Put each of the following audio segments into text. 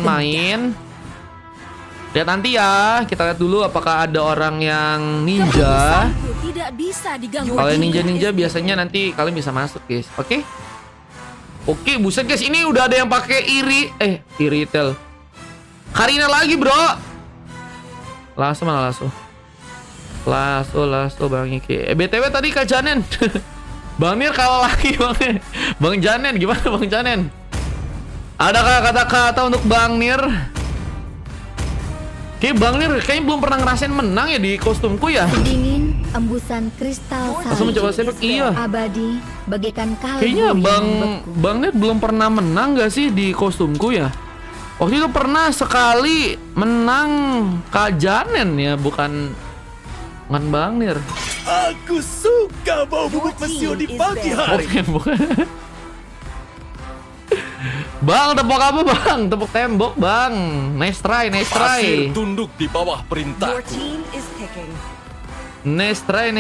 main. Lihat nanti ya. Kita lihat dulu apakah ada orang yang ninja. Keputusanku tidak bisa diganggu. Kalau ninja biasanya nanti kalian bisa masuk, guys. Oke? Oke, buset guys. Ini udah ada yang pakai iritel. Karina lagi, bro. Lasso mana Lasso? Lasso Bang Iki. BTW tadi Kak Janen. Bang Nir kalah lagi, Bang. Bang Janen gimana, Bang Janen? Adakah kata-kata untuk Bang Nir? Oke, Bang Nir kayaknya belum pernah ngerasain menang ya di kostumku ya. Dingin, embusan kristal Langsung mencoba salju, sepak, iya. abadi, bagaikan kalbu Kayaknya yang membeku. Bang Nir belum pernah menang gak sih di kostumku ya? Waktu itu pernah sekali menang Kak Janen ya, bukan Bang Nir. Aku suka bau bubuk mesio di pagi hari. Bukan. Bang, tepuk apa bang? Tepuk tembok bang. Nice try. Pasir tunduk di bawah Your perintah. team is picking. Nice try.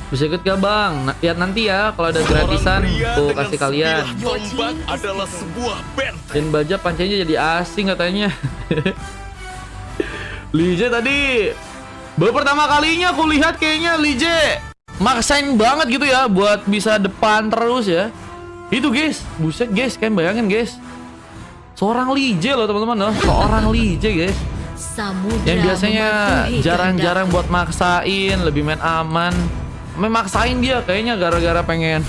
Bisa ikut gak bang? Lihat nanti ya kalau ada gratisan tuh kasih kalian. Tombak adalah sebuah benteng. Dan baja pancanya jadi asing katanya. Lije tadi baru pertama kalinya aku lihat kayaknya Lije maksain banget gitu ya buat bisa depan terus ya. Itu guys, buset guys, kalian bayangin guys. Seorang Lije loh teman-teman loh, seorang Lije guys. Samudra Yang biasanya mematuhi jarang-jarang kehendak. buat maksain, lebih main aman. Memaksain dia kayaknya gara-gara pengen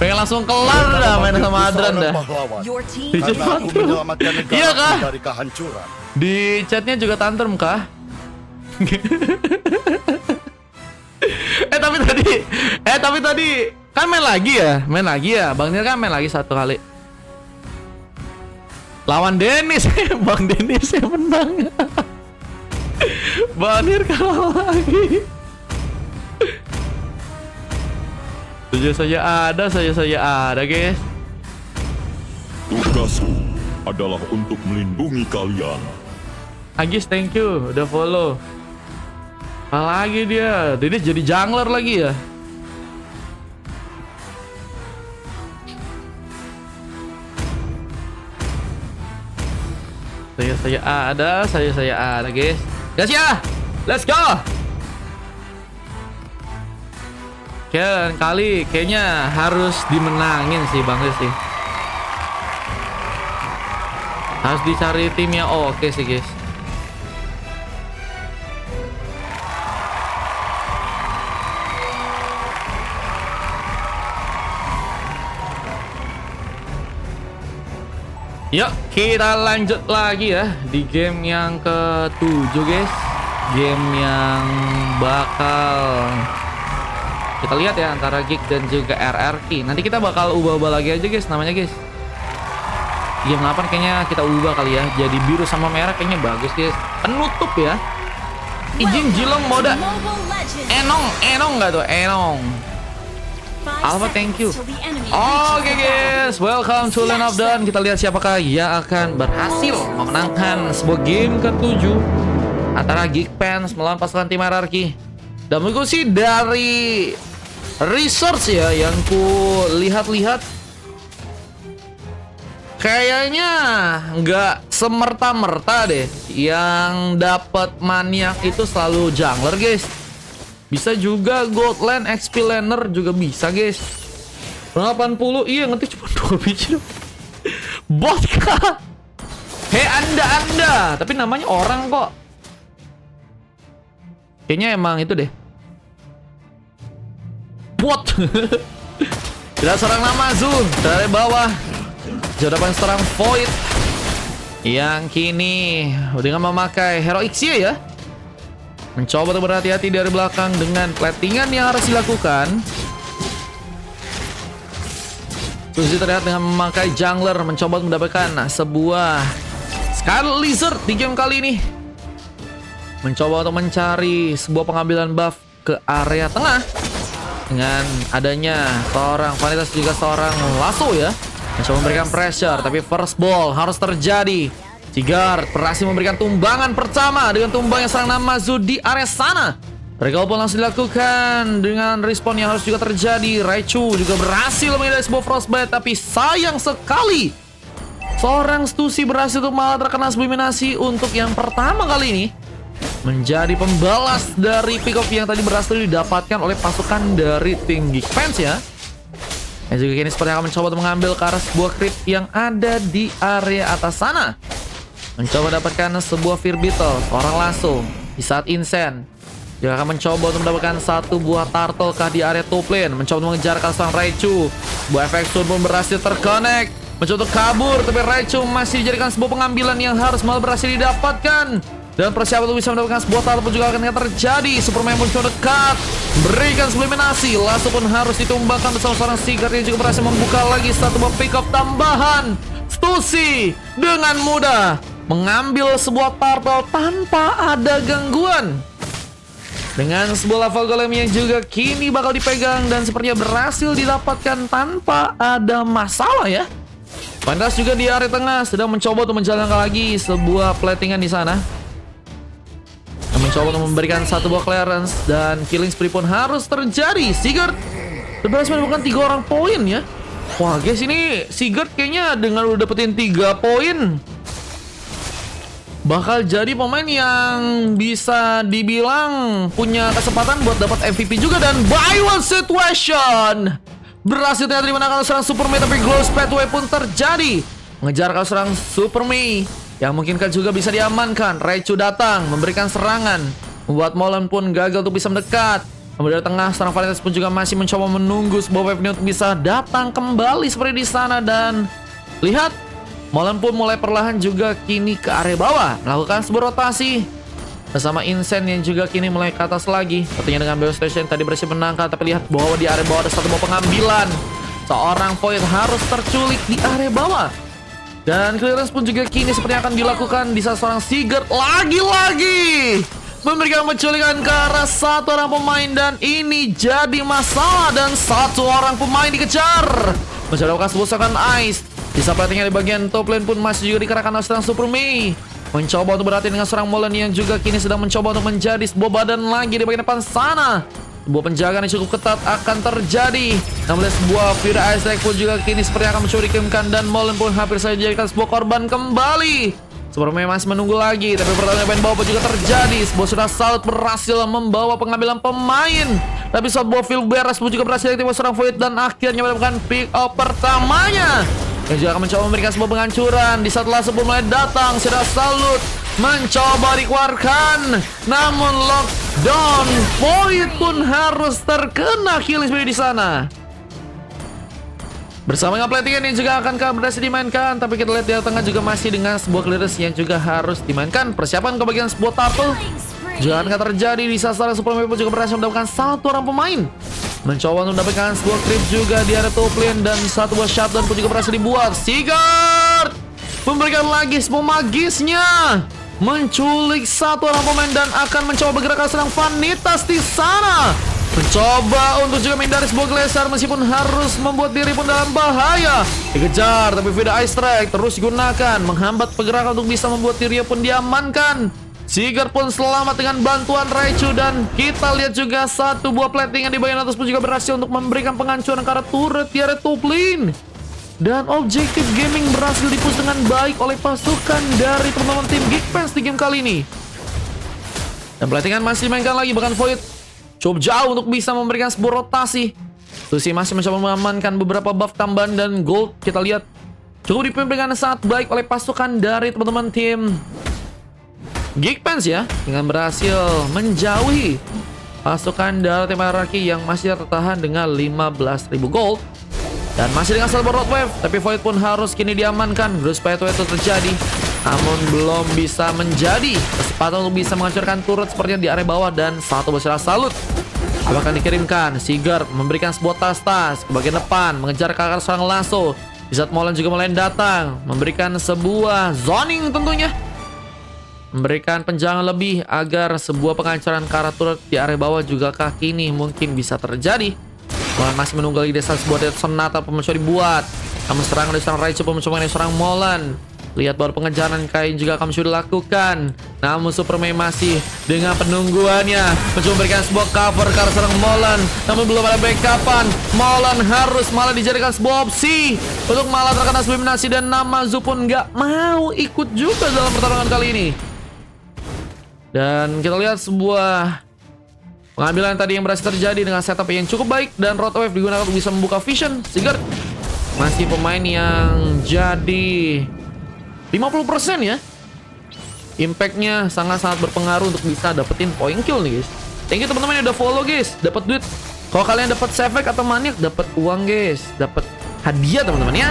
pengen langsung kelar dah main sama Adran dah. Your team Lije Karena aku menyelamatkan Iya, Kak. negara dari kehancuran. Di chatnya juga tantrum kah? tapi tadi kan main lagi ya Bang Nir kan main lagi satu kali lawan Dennis. Bang Dennis yang menang. Bang Nir kalah lagi. Saja ada guys. Tugasku adalah untuk melindungi kalian. Agis thank you udah follow. Apalagi dia Dennis jadi jungler lagi ya. Saya ada guys. Gas ya. Let's go. Kali kayaknya harus dimenangin sih Bang Riz sih. Harus dicari timnya oke sih guys. Yuk kita lanjut lagi ya di game yang ke-7 guys. Game yang bakal kita lihat ya antara Geek dan juga RRQ. Nanti kita bakal ubah-ubah lagi aja guys namanya guys. Game 8 kayaknya kita ubah kali ya. Jadi biru sama merah kayaknya bagus guys. Penutup ya. Izin Jilong Moda. Mobile Legends. Enong nggak tuh? Enong. 5 Alpha, thank you. seconds till the enemy Oke reaches the guys, welcome to Land of Dawn. Kita lihat siapakah yang akan berhasil memenangkan sebuah game ke-7 antara Geekpants melawan pasukan tim RRQ. Dan menurutku sih dari resource ya yang ku lihat-lihat kayaknya nggak semerta-merta deh yang dapat maniak itu selalu jungler guys. Bisa juga Goldland, XP Laner juga bisa guys. 80 iya ngetik cuma 2 biji dong. Bot kah? Hei anda tapi namanya orang kok. Kayaknya emang itu deh bot. Kita serang nama Zun dari bawah. Jadapan serang Void yang kini dengan memakai Hero Ixia ya. Mencoba untuk berhati-hati dari belakang dengan platingan yang harus dilakukan. Suzy terlihat dengan memakai jungler mencoba untuk mendapatkan sebuah Scarlet Lizard di game kali ini. Mencoba untuk mencari sebuah pengambilan buff ke area tengah dengan adanya seorang Vanitas juga seorang Lasso ya. Mencoba memberikan pressure tapi first ball harus terjadi. Sigard berhasil memberikan tumbangan pertama dengan tumbang yang serang Namazu di area sana. Recall pun langsung dilakukan dengan respawn yang harus juga terjadi. Raichu juga berhasil menghindari sebuah frostbite, tapi sayang sekali seorang Stussy berhasil untuk malah terkena sublimasi untuk yang pertama kali ini, menjadi pembalas dari pick off yang tadi berhasil didapatkan oleh pasukan dari tim Geekfans ya. Dan juga kini seperti akan mencoba untuk mengambil ke arah sebuah creep yang ada di area atas sana. Mencoba dapatkan sebuah Fear Beetle, seorang langsung di saat Insen dia akan mencoba untuk mendapatkan satu buah turtle kah di area top lane. Mencoba untuk mengejar ke sang Raichu. Buah efek sun pun berhasil terconnect. Mencoba untuk kabur, tapi Raichu masih dijadikan sebuah pengambilan yang harus malah berhasil didapatkan. Dan persiapan untuk bisa mendapatkan sebuah turtle pun juga akan terjadi. Superman pun coba dekat, berikan subliminasi. Lasso pun harus ditumbangkan bersama seorang Sigurd yang juga berhasil membuka lagi satu buah pick up tambahan. Stussy dengan mudah mengambil sebuah turtle tanpa ada gangguan. Dengan sebuah lava golem yang juga kini bakal dipegang dan sepertinya berhasil didapatkan tanpa ada masalah ya. Pandas juga di area tengah sedang mencoba untuk menjalankan lagi sebuah platingan di sana. Mencoba untuk memberikan satu buah clearance dan killing spree pun harus terjadi. Sigurd berhasil menemukan 3 orang poin ya. Wah guys, ini Sigurd kayaknya dengan udah dapetin 3 poin bakal jadi pemain yang bisa dibilang punya kesempatan buat dapat MVP juga. Dan buy one situation berhasil ternyata dimenangkan seorang Super Mei, tapi Glow Pathway pun terjadi mengejar kalau seorang Super Mei yang mungkinkah juga bisa diamankan. Raichu datang memberikan serangan, membuat Molen pun gagal untuk bisa mendekat. Kemudian dari tengah seorang Valiantes pun juga masih mencoba menunggu sebuah wave untuk bisa datang kembali seperti di sana. Dan lihat, Molen pun mulai perlahan juga kini ke area bawah, melakukan sebuah rotasi bersama Insen yang juga kini mulai ke atas lagi. Tentunya dengan Bio Station tadi berhasil menangkap, tapi lihat bahwa di area bawah ada satu buah pengambilan. Seorang Void harus terculik di area bawah. Dan clearance pun juga kini sepertinya akan dilakukan di saat seorang Sigurd lagi-lagi memberikan penculikan ke arah satu orang pemain, dan ini jadi masalah dan satu orang pemain dikejar. Mencoba melakukan sebuah serangan ice. Bisa platingnya di bagian top lane pun masih juga dikerahkan oleh seorang Super Mei. Mencoba untuk berhati dengan seorang Molen yang juga kini sedang mencoba untuk menjadi sebuah badan lagi di bagian depan sana. Sebuah penjagaan yang cukup ketat akan terjadi. Namun sebuah Fury Ice Strike pun juga kini seperti akan mencoba dikirimkan, dan Molen pun hampir saja dijadikan sebuah korban kembali. Super Mei masih menunggu lagi, tapi pertarungan main bawah pun juga terjadi. Sebuah sudah Salut berhasil membawa pengambilan pemain, tapi sebuah Field Beres pun juga berhasil aktifkan seorang Void dan akhirnya mendapatkan pick up pertamanya. Yang juga akan mencoba memberikan sebuah penghancuran. Di saat Lasso pun mulai datang, sudah Salut mencoba dikeluarkan, namun lockdown Void pun harus terkena killing spree di sana. Bersama dengan platingan yang juga akan berhasil dimainkan, tapi kita lihat di tengah juga masih dengan sebuah clearance yang juga harus dimainkan. Persiapan ke bagian sebuah turtle juga akan terjadi di saat Super Mei pun juga berhasil mendapatkan satu orang pemain. Mencoba untuk mendapatkan sebuah creep juga di area top lane, dan satu buah shutdown pun juga berhasil dibuat. Sigurd memberikan lagi sebuah magisnya, menculik satu orang pemain dan akan mencoba bergerak ke serang Vanitas di sana. Mencoba untuk juga menghindari sebuah geser meskipun harus membuat diri pun dalam bahaya. Dikejar, tapi Vida Ice Strike terus digunakan menghambat pergerakan untuk bisa membuat dirinya pun diamankan. Sigurd pun selamat dengan bantuan Raichu, dan kita lihat juga satu buah plating yang di bagian atas pun juga berhasil untuk memberikan penghancuran ke arah turret di area top lane. Dan objektif gaming berhasil dipush dengan baik oleh pasukan dari teman-teman tim Geekfans di game kali ini. Dan platingan masih dimainkan lagi, bahkan Void cukup jauh untuk bisa memberikan sebuah rotasi. Stussy masih mencoba mengamankan beberapa buff tambahan, dan gold kita lihat cukup dipimpin dengan sangat baik oleh pasukan dari teman-teman tim Geekfans ya, dengan berhasil menjauhi pasukan dari tim hierarki yang masih tertahan dengan 15.000 gold. Dan masih dengan satu road wave, tapi Void pun harus kini diamankan. Bruce Pathway itu terjadi, namun belum bisa menjadi kesempatan untuk bisa menghancurkan turret sepertinya di area bawah. Dan satu besar Salut akan dikirimkan. Sigurd memberikan sebuah tas-tas ke bagian depan, mengejar ke arah seorang Lasso. Di saat Molen juga mulai datang, memberikan sebuah zoning tentunya, memberikan penjangan lebih agar sebuah penghancuran ke arah turret di area bawah juga kini mungkin bisa terjadi. Molen masih menunggu lagi desa sebuah Death Sonata pun mencoba dibuat. Namun serangan dari seorang Raichu pun mencoba dari seorang Molen. Lihat bahwa pengejaran kain juga akan sudah dilakukan. Namun Superman masih dengan penungguannya mencoba memberikan sebuah cover ke arah serang Molan. Namun belum ada backupan. Molan harus malah dijadikan sebuah opsi untuk malah terkena eliminasi. Dan Namazu pun nggak mau ikut juga dalam pertarungan kali ini. Dan kita lihat sebuah pengambilan tadi yang berhasil terjadi dengan setup yang cukup baik. Dan Rotowave digunakan untuk bisa membuka vision. Sigurd masih pemain yang jadi 50% ya. Impactnya sangat-sangat berpengaruh untuk bisa dapetin point kill nih guys. Thank you teman-teman yang udah follow guys. Dapat duit. Kalau kalian dapat Sevek atau Maniac, dapat uang guys. Dapat hadiah teman-teman ya.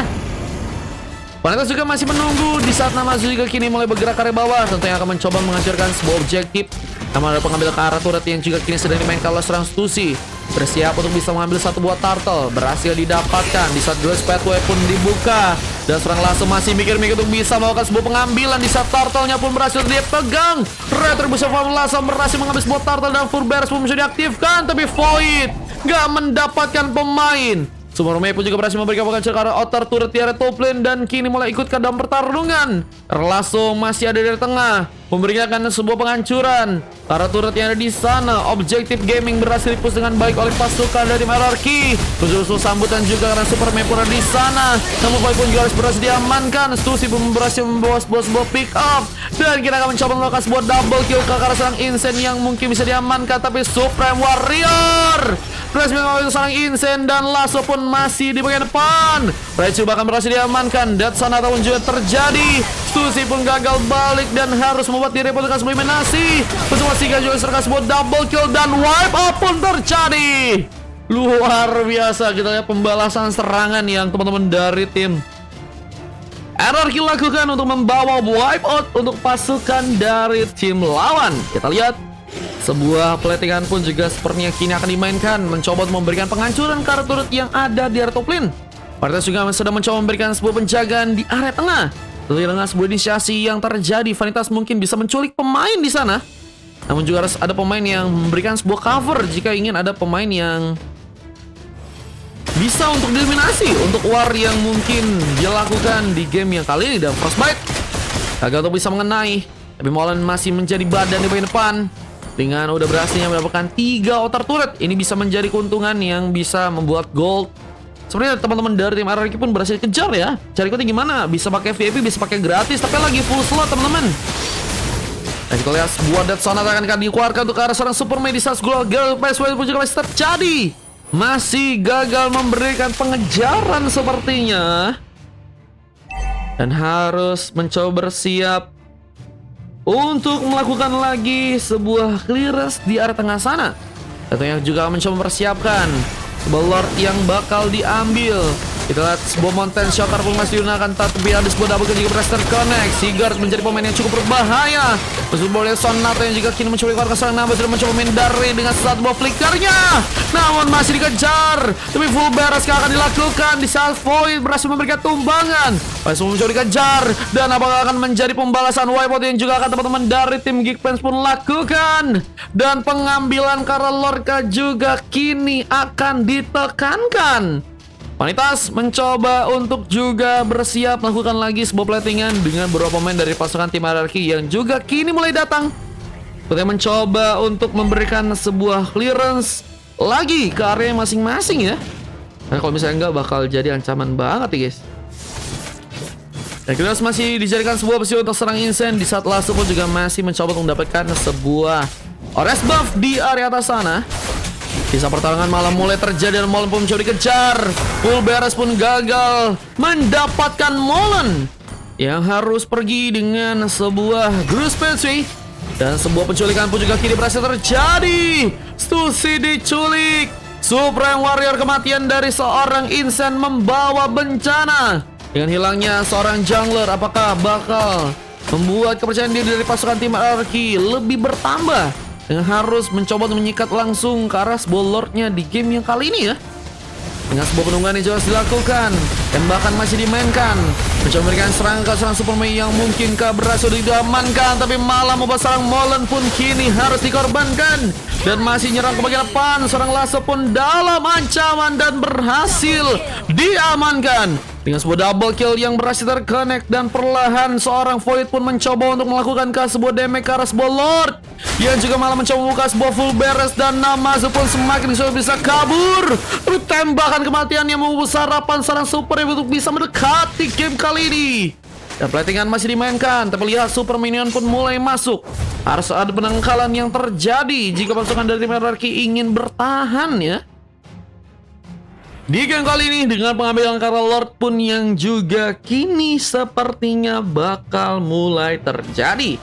Vanitas juga masih menunggu di saat Namazu juga kini mulai bergerak ke arah bawah. Tentunya akan mencoba menghancurkan sebuah objektif. Namun ada pengambil ke arah turret yang juga kini sedang dimainkan oleh serang Stussy. Bersiap untuk bisa mengambil satu buah turtle. Berhasil didapatkan di saat Glass Pathway pun dibuka. Dan serang langsung masih mikir-mikir untuk bisa melakukan sebuah pengambilan. Di saat turtle-nya pun berhasil dia pegang. Retribution Form langsung berhasil mengambil sebuah turtle. Dan Furbearers pun bisa diaktifkan. Tapi Void gak mendapatkan pemain. Superman pun juga berhasil memberikan pengancur ke arah outer turret di area top lane. Dan kini mulai ikut ke dalam pertarungan. Langsung masih ada di tengah, memberikan sebuah penghancuran karena turret yang ada di sana. Objektif gaming berhasil dipush dengan baik oleh pasukan dari Hierarchy. Terus sambutan juga karena Superman pun ada di sana. Namun Void pun juga harus berhasil diamankan. Stussy pun berhasil membawa sebuah pick up. Dan kita akan mencoba melakukan sebuah double kill ke arah serang Insane yang mungkin bisa diamankan. Tapi Supreme Warrior berhasil mengambil serang Insane. Dan Lasso pun masih di bagian depan. Raichu bahkan berhasil diamankan. Death Sonata pun juga terjadi. Stussy pun gagal balik dan harus membuat diri repotkan sebuah eliminasi. Bersama Siga juga serang sebuah double kill dan wipe out pun terjadi. Luar biasa, kita lihat pembalasan serangan yang teman-teman dari tim Hierarchy lakukan untuk membawa wipe out untuk pasukan dari tim lawan. Kita lihat sebuah platingan pun juga sepertinya kini akan dimainkan, mencoba untuk memberikan penghancuran ke arah turret yang ada di area top lane. Vanitas juga sedang mencoba memberikan sebuah penjagaan di area tengah. Tentunya dengan sebuah inisiasi yang terjadi, Vanitas mungkin bisa menculik pemain di sana. Namun juga harus ada pemain yang memberikan sebuah cover jika ingin ada pemain yang bisa untuk dieliminasi untuk war yang mungkin dilakukan di game yang kali ini. Dan Frostbite gagal untuk bisa mengenai, tapi Molan masih menjadi badan di bagian depan. Dengan udah berhasilnya mendapatkan 3 outer turret, ini bisa menjadi keuntungan yang bisa membuat gold. Sebenarnya teman-teman dari tim Hierarchy pun berhasil kejar ya. Cari ikutnya gimana? Bisa pakai VIP, bisa pakai gratis, tapi lagi full slot teman-teman. Dan kita lihat sebuah Death Sonata akan dikeluarkan untuk ke arah seorang Superman di saat Girl PSW pun juga masih terjadi. Masih gagal memberikan pengejaran sepertinya. Dan harus mencoba bersiap untuk melakukan lagi sebuah clearance di area tengah sana. Tentunya juga mencoba mempersiapkan sebuah Lord yang bakal diambil. Kita lihat sebuah Mountain Shocker pun masih digunakan, tapi ada sebuah double kill juga berhasil terconnect. Sigurd menjadi pemain yang cukup berbahaya. Sebuah Sonata yang juga kini mencoba keluar ke serang Namba, sudah mencoba menghindari dengan satu buah flickernya. Namun masih dikejar. Tapi full beres akan dilakukan di saat Void berhasil memberikan tumbangan. Masih mencoba dikejar. Dan apakah akan menjadi pembalasan wipeout yang juga akan teman-teman dari tim Geekfans pun lakukan. Dan pengambilan karena Lorca juga kini akan ditekankan. Vanitas mencoba untuk juga bersiap melakukan lagi sebuah platingan dengan beberapa pemain dari pasukan tim Hierarchy yang juga kini mulai datang. Kita mencoba untuk memberikan sebuah clearance lagi ke area masing-masing ya. Nah, kalau misalnya enggak bakal jadi ancaman banget nih guys. Dan kita masih dijadikan sebuah opsi untuk serang Insane di saat Lasso pun juga masih mencoba untuk mendapatkan sebuah Ores buff di area atas sana. Kisah pertarungan malam mulai terjadi dan Molan pun mencoba dikejar. Full beres pun gagal mendapatkan Molan yang harus pergi dengan sebuah Gruus Pathway. Dan sebuah penculikan pun juga kini berhasil terjadi. Stussy diculik. Supreme Warrior, kematian dari seorang Insane membawa bencana. Dengan hilangnya seorang jungler, apakah bakal membuat kepercayaan diri dari pasukan tim Hierarchy lebih bertambah? Dengan harus mencoba untuk menyikat langsung ke arah sebuah Lordnya di game yang kali ini ya. Dengan sebuah penunggangan yang jelas dilakukan dan bahkan masih dimainkan. Mencoba memberikan serangan ke serang Superman yang mungkinkah berhasil diamankan, tapi malah membuat serang Molan pun kini harus dikorbankan. Dan masih nyerang ke bagian depan. Seorang Lasso pun dalam ancaman dan berhasil diamankan. Dengan sebuah double kill yang berhasil terconnect. Dan perlahan seorang Void pun mencoba untuk melakukan sebuah damage ke arah sebuah Lord, yang juga malah mencoba membuka sebuah full beres. Dan Namazu pun semakin sudah bisa kabur. Tapi tembakan kematian yang membesar harapan seorang Super untuk bisa mendekati game kali ini. Dan platingan masih dimainkan, tapi lihat Super Minion pun mulai masuk. Harus ada penangkalan yang terjadi jika pasukan dari tim Hierarchy ingin bertahan ya. Di game kali ini dengan pengambilan Kara Lord pun yang juga kini sepertinya bakal mulai terjadi.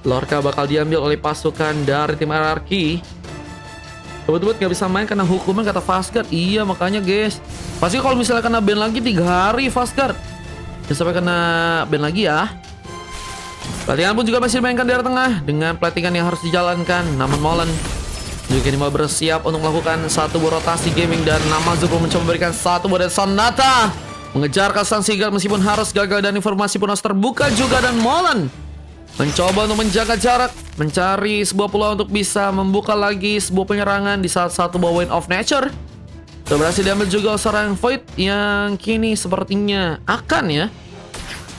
Lorca bakal diambil oleh pasukan dari tim Hierarchy. Tebet-tebet gak bisa main karena hukuman kata Fastguard. Iya makanya guys, pasti kalau misalnya kena ban lagi 3 hari Fastguard, jangan sampai kena ban lagi ya. Platingan pun juga masih dimainkan di arah tengah dengan platingan yang harus dijalankan. Namun Molen juga ini mau bersiap untuk melakukan satu buah rotasi gaming. Dan Namazu pun mencoba memberikan satu buah dari Sonata mengejar Sang Sigurd meskipun harus gagal. Dan informasi pun harus terbuka juga. Dan Molen mencoba untuk menjaga jarak, mencari sebuah peluang untuk bisa membuka lagi sebuah penyerangan di saat satu buah Wind of Nature. Sudah berhasil diambil juga seorang Void yang kini sepertinya akan ya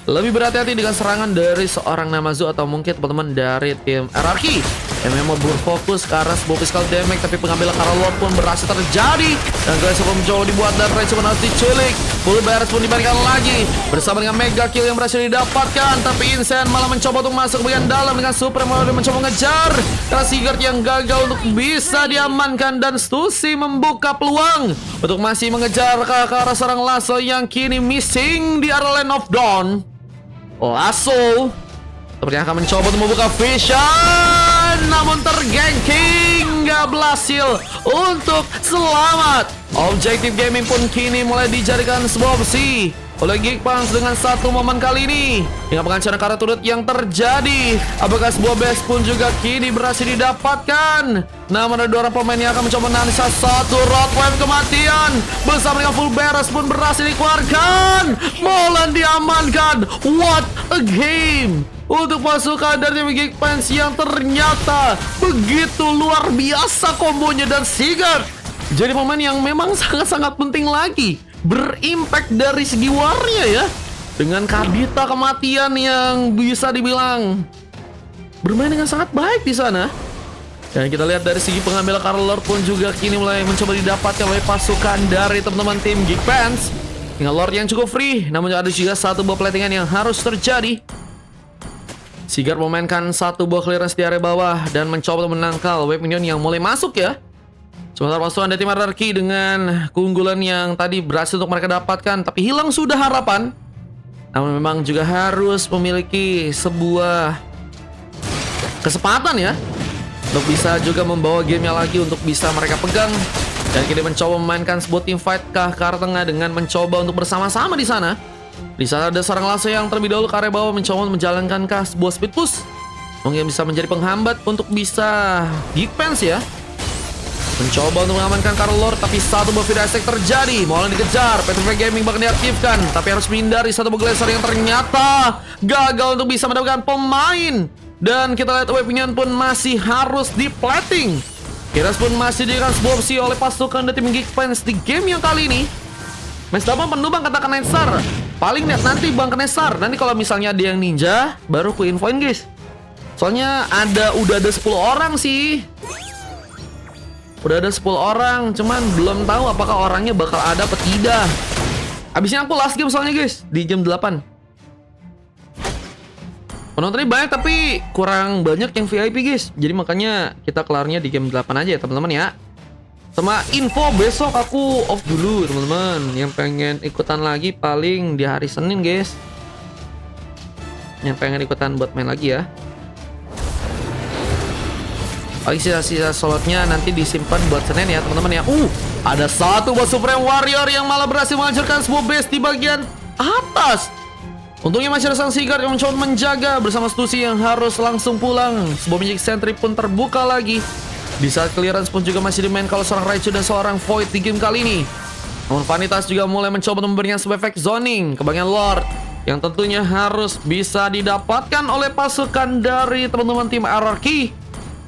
lebih berhati-hati dengan serangan dari seorang Namazu atau mungkin teman-teman dari tim Hierarchy yang memang berfokus ke arah sebuah physical damage. Tapi pengambilan Kara Lord pun berhasil terjadi. Dan guys pun mencoba dibuat dan Rage pun harus diculik. Full beres pun diberikan lagi bersama dengan mega kill yang berhasil didapatkan. Tapi Insane malah mencoba untuk masuk ke bagian dalam dengan Super Mario mencoba mengejar karena Sigurd yang gagal untuk bisa diamankan. Dan Stussy membuka peluang untuk masih mengejar ke arah seorang Lasso yang kini missing di area Land of Dawn. Lasso sepertinya akan mencoba untuk membuka vision, namun terganking, gak berhasil untuk selamat. Objektif gaming pun kini mulai dijadikan sebuah opsi oleh Geekpunks dengan satu momen kali ini. Dengan pengancaran Kara turut yang terjadi, apakah sebuah base pun juga kini berhasil didapatkan. Namun ada 2 orang pemain yang akan mencoba menanisa satu road wave kematian. Bersama dengan full beres pun berhasil dikeluarkan. Molen diamankan. What a game untuk pasukan dari tim Geekpunks yang ternyata begitu luar biasa kombonya. Dan Sigurd jadi pemain yang memang sangat-sangat penting lagi, berimpact dari segi warnya ya. Dengan Kadita kematian yang bisa dibilang bermain dengan sangat baik di sana. Dan kita lihat dari segi pengambilan Kara Lord pun juga kini mulai mencoba didapatkan oleh pasukan dari teman-teman tim Geekpunks. Dengan Lord yang cukup free, namun ada juga satu buah platingan yang harus terjadi. Sigurd memainkan satu buah clearance di area bawah dan mencoba untuk menangkal wave minion yang mulai masuk ya. Sementara pasukan dari tim Hierarchy dengan keunggulan yang tadi berhasil untuk mereka dapatkan, tapi hilang sudah harapan. Namun memang juga harus memiliki sebuah kesempatan ya untuk bisa juga membawa gamenya lagi untuk bisa mereka pegang. Dan kini mencoba memainkan sebuah team fight ke arah tengah dengan mencoba untuk bersama-sama di sana. Di sana ada seorang Lasso yang terlebih dahulu ke area bawah mencoba menjalankan sebuah speed push, mungkin bisa menjadi penghambat untuk bisa Geekpunks ya. Mencoba untuk mengamankan Kara Lord, tapi satu buah Vida Attack terjadi. Molen dikejar, Petrify Gaming bahkan diaktifkan, tapi harus menghindari satu buah Glacier yang ternyata gagal untuk bisa mendapatkan pemain. Dan kita lihat wave minion pun masih harus di-plating. Kiras pun masih diberikan sebuah opsi oleh pasukan dari tim Geekpunks di game yang kali ini. Match dapat penuh bang, katakan Nesar. Paling net nanti bang ke Nesar. Nanti kalau misalnya ada yang ninja, baru ku infoin guys. Soalnya udah ada 10 orang sih. Udah ada 10 orang, cuman belum tahu apakah orangnya bakal ada atau tidak. Abisnya aku last game soalnya guys, di jam 8. Penontonnya banyak tapi kurang banyak yang VIP guys. Jadi makanya kita kelarnya di game 8 aja ya teman-teman ya. Sama info besok aku off dulu teman-teman. Yang pengen ikutan lagi paling di hari Senin guys. Yang pengen ikutan buat main lagi ya. Paling sisa-sisa slotnya nanti disimpan buat Senin ya teman-teman ya. Ada satu buat Supreme Warrior yang malah berhasil menghancurkan sebuah base di bagian atas. Untungnya masih ada Sang Sigurd yang mencoba menjaga bersama Stussy yang harus langsung pulang. Sebuah Magic Sentry pun terbuka lagi. Di saat clearance pun juga masih dimain kalau seorang Raichu dan seorang Void di game kali ini. Namun Vanitas juga mulai mencoba memberikan sebuah efek zoning ke bagian Lord, yang tentunya harus bisa didapatkan oleh pasukan dari teman-teman tim Hierarchy.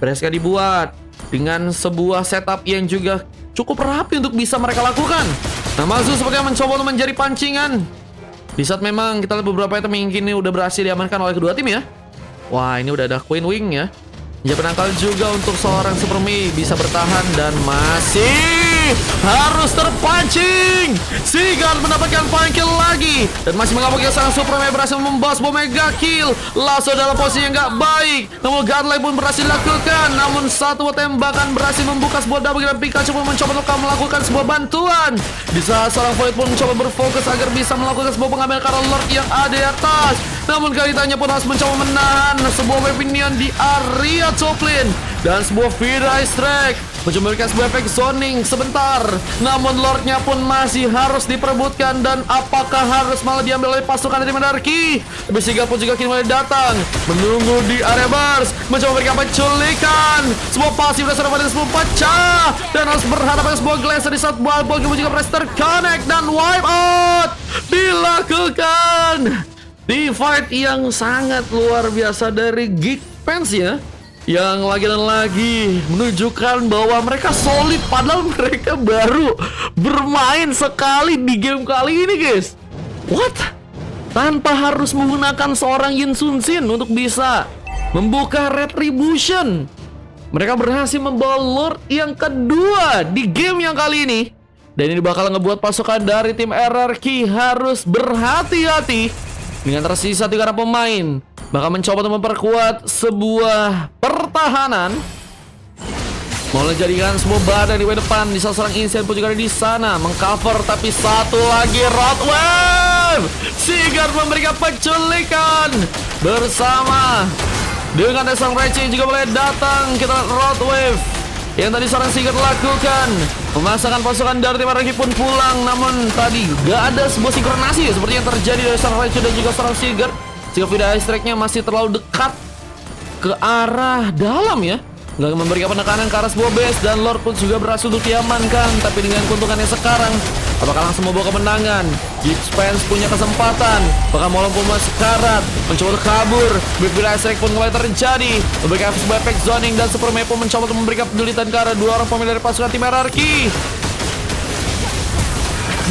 Berhasil dibuat dengan sebuah setup yang juga cukup rapi untuk bisa mereka lakukan. Nah, Mazu sepertinya mencoba untuk menjadi pancingan. Di saat memang kita lihat beberapa item yang ini udah berhasil diamankan oleh kedua tim ya. Wah, ini udah ada Queen Wing ya. Ya, penangkal juga untuk seorang Super Mei bisa bertahan dan masih harus terpancing. Sigurd mendapatkan point kill lagi dan masih mengamuk seorang Super Mei berhasil membalas bom mega kill. Lasso dalam posisi yang nggak baik, namun Godlike pun berhasil dilakukan. Namun satu tembakan berhasil membuka sebuah double kill dan Pikachu pun mencoba untuk melakukan sebuah bantuan. Di saat seorang Void pun mencoba berfokus agar bisa melakukan sebuah pengambilan karena Lord yang ada di atas. Namun Kalitanya pun harus mencoba menahan sebuah weaponian di area Choplin dan sebuah Vida Strike mencoba memberikan sebuah efek zoning sebentar. Namun Lordnya pun masih harus diperebutkan dan apakah harus malah diambil oleh pasukan dari Mendarki? Tapi Sigurd pun juga kini mulai datang menunggu di area bars mencoba memberikan penculikan. Sebuah pasif sudah pada sebuah pecah dan harus berhadapan dengan sebuah glaser di saat ball juga berhasil terconnect dan wipe out dilakukan. Di fight yang sangat luar biasa dari Geekfans ya, yang lagi dan lagi menunjukkan bahwa mereka solid padahal mereka baru bermain sekali di game kali ini guys. What? Tanpa harus menggunakan seorang Yin Sun Shin untuk bisa membuka Retribution, mereka berhasil membawa Lord yang kedua di game yang kali ini. Dan ini bakal ngebuat pasukan dari tim RRQ harus berhati-hati dengan tersisa 3 orang pemain. Bakal mencoba untuk memperkuat sebuah pertahanan, mulai jadikan sebuah badan di depan. Di salah seorang Insane pun juga ada di sana mengcover, tapi satu lagi Roadwave. Sigurd memberikan penculikan bersama dengan Desang Raichi juga boleh datang. Kita lihat Roadwave yang tadi seorang Sigurd lakukan, memasangkan pasukan dari tim RRQ pun pulang. Namun tadi gak ada sebuah sinkronasi seperti yang terjadi dari seorang Raichu dan juga seorang Sigurd. Jika Vida Strike-nya masih terlalu dekat ke arah dalam ya, nggak memberikan penekanan ke arah sebuah base, dan Lord pun juga berhasil untuk diamankan. Tapi dengan keuntungannya sekarang, apakah langsung membawa kemenangan? Geekfans punya kesempatan, bahkan Molong pun masih karat mencoba untuk kabur. Vida Strike pun mulai terjadi, memberikan sebuah efek zoning, dan Super Mei pun mencoba untuk memberikan penjulitan ke arah 2 orang pemain dari pasukan tim RRQ.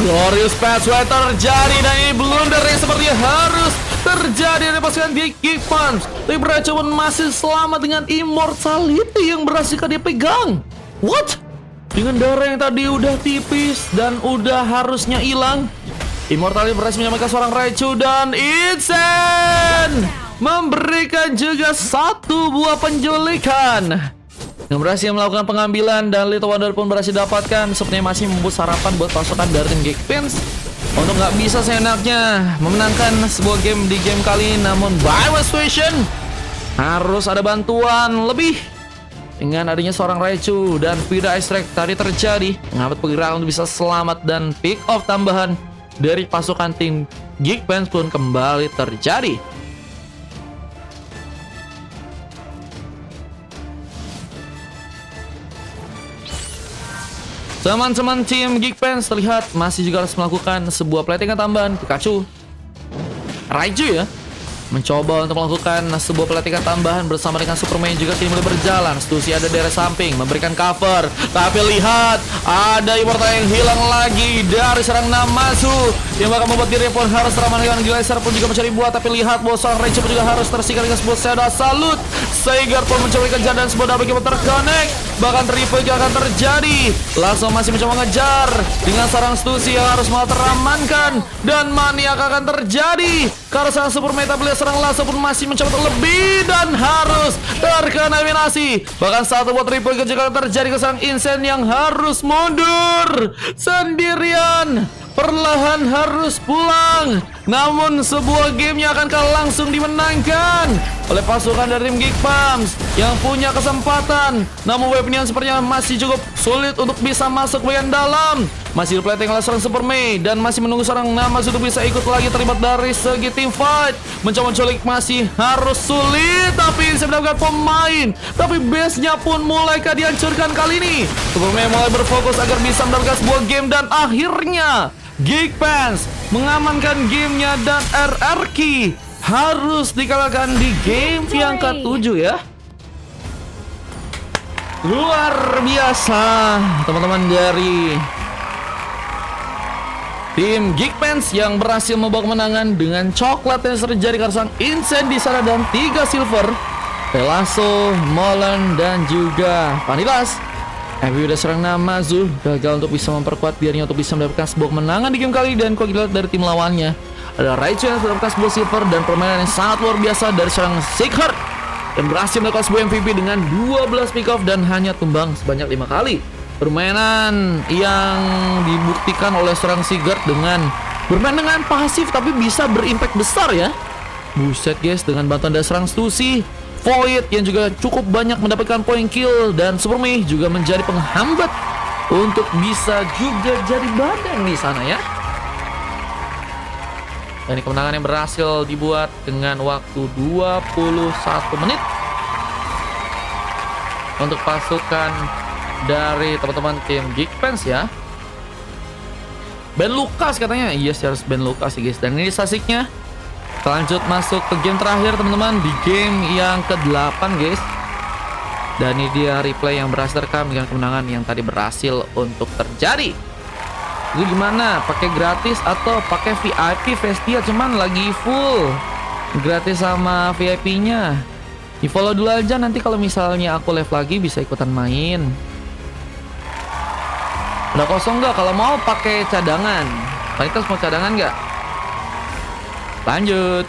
Glorious Pathway terjadi dan ini blunder yang sepertinya harus terjadi dari pasukan Geekfans. Tapi Braco pun masih selamat dengan Immortality yang berhasil dia pegang. What? Dengan darah yang tadi udah tipis dan udah harusnya hilang, Immortality berhasil menyelamatkan seorang Raichu dan Insane memberikan juga satu buah penculikan yang berhasil melakukan pengambilan, dan Little Wonder pun berhasil dapatkan. Sepertinya masih membuat sarapan buat pasukan dari tim Geekfans untuk nggak bisa seenaknya memenangkan sebuah game di game kali ini. Namun by situation harus ada bantuan lebih dengan adanya seorang Raichu dan Vida Strike tadi terjadi menghambat pergerakan untuk bisa selamat, dan pick off tambahan dari pasukan tim Geekfans pun kembali terjadi. Teman-teman tim Geekfans terlihat masih juga harus melakukan sebuah platingan tambahan. Pikachu, Raichu ya, mencoba untuk melakukan sebuah pelatihan tambahan bersama dengan Super Mei juga kini mulai berjalan. Stussy ada dari samping memberikan cover, tapi lihat ada Immortal yang hilang lagi dari serang Namazu yang bakal membuat dirinya pun harus teramankan. Glacier pun juga mencari buah, tapi lihat bahwa seorang Raichu pun juga harus tersikat dengan sebuah Shadow Salute. Sigurd pun mencoba kejar dan sebuah double kill terconnect, bahkan triple kill akan terjadi. Langsung masih mencoba ngejar dengan sarang Stussy yang harus malah teramankan, dan maniak akan terjadi karena sarang Super Mei tapi serang Lasso pun masih mencoba terlebih dan harus terkena eliminasi. Bahkan satu buat triple kill juga terjadi ke serang Insane yang harus mundur sendirian, perlahan harus pulang. Namun sebuah gamenya akankah langsung dimenangkan oleh pasukan dari tim Geekfans yang punya kesempatan. Namun weaponian sepertinya masih cukup sulit untuk bisa masuk bagian dalam. Masih diplating oleh seorang Super Mei dan masih menunggu seorang Namazu untuk bisa ikut lagi terlibat dari segi team fight. Mencoba menculik masih harus sulit, tapi bisa mendapatkan pemain. Tapi base-nya pun mulai dihancurkan kali ini. Super Mei mulai berfokus agar bisa mendapatkan sebuah game, dan akhirnya Geekfans mengamankan gamenya dan RRQ harus dikalahkan di game yang ke-7 ya. Luar biasa teman-teman dari Tim Geekpants yang berhasil membawa kemenangan dengan coklat yang terjadi karena sang Insane di sana dan 3 silver. Pelaso, Molan, dan juga Vanilas. MVP udah serang nama Zul gagal untuk bisa memperkuat dirinya untuk bisa mendapatkan sebuah kemenangan di game kali. Dan kalau dilihat dari tim lawannya ada Raichu yang mendapatkan sebuah silver dan permainan yang sangat luar biasa dari seorang Seekheart yang berhasil mendapatkan sebuah MVP dengan 12 pick off dan hanya tumbang sebanyak 5 kali. Permainan yang dibuktikan oleh seorang Seekheart dengan bermain dengan pasif tapi bisa berimpact besar ya. Buset guys, dengan bantuan dari seorang Stussy, Void yang juga cukup banyak mendapatkan poin kill, dan Super Mei juga menjadi penghambat untuk bisa juga jadi badan di sana ya. Dan kemenangan yang berhasil dibuat dengan waktu 21 menit untuk pasukan dari teman-teman tim Geekpants ya. Ben Lucas katanya. Yes, harus Ben Lucas sih guys. Dan ini statistiknya. Kita lanjut masuk ke game terakhir teman-teman, di game yang ke-8 guys. Dan ini dia replay yang berhasil rekam dengan kemenangan yang tadi berhasil untuk terjadi. Itu gimana? Pakai gratis atau pakai VIP Vestia? Cuman lagi full gratis sama VIP-nya. Di follow dulu aja, nanti kalau misalnya aku live lagi bisa ikutan main. Udah kosong nggak? Kalau mau pakai cadangan. Vanitas mau cadangan nggak? Lanjut.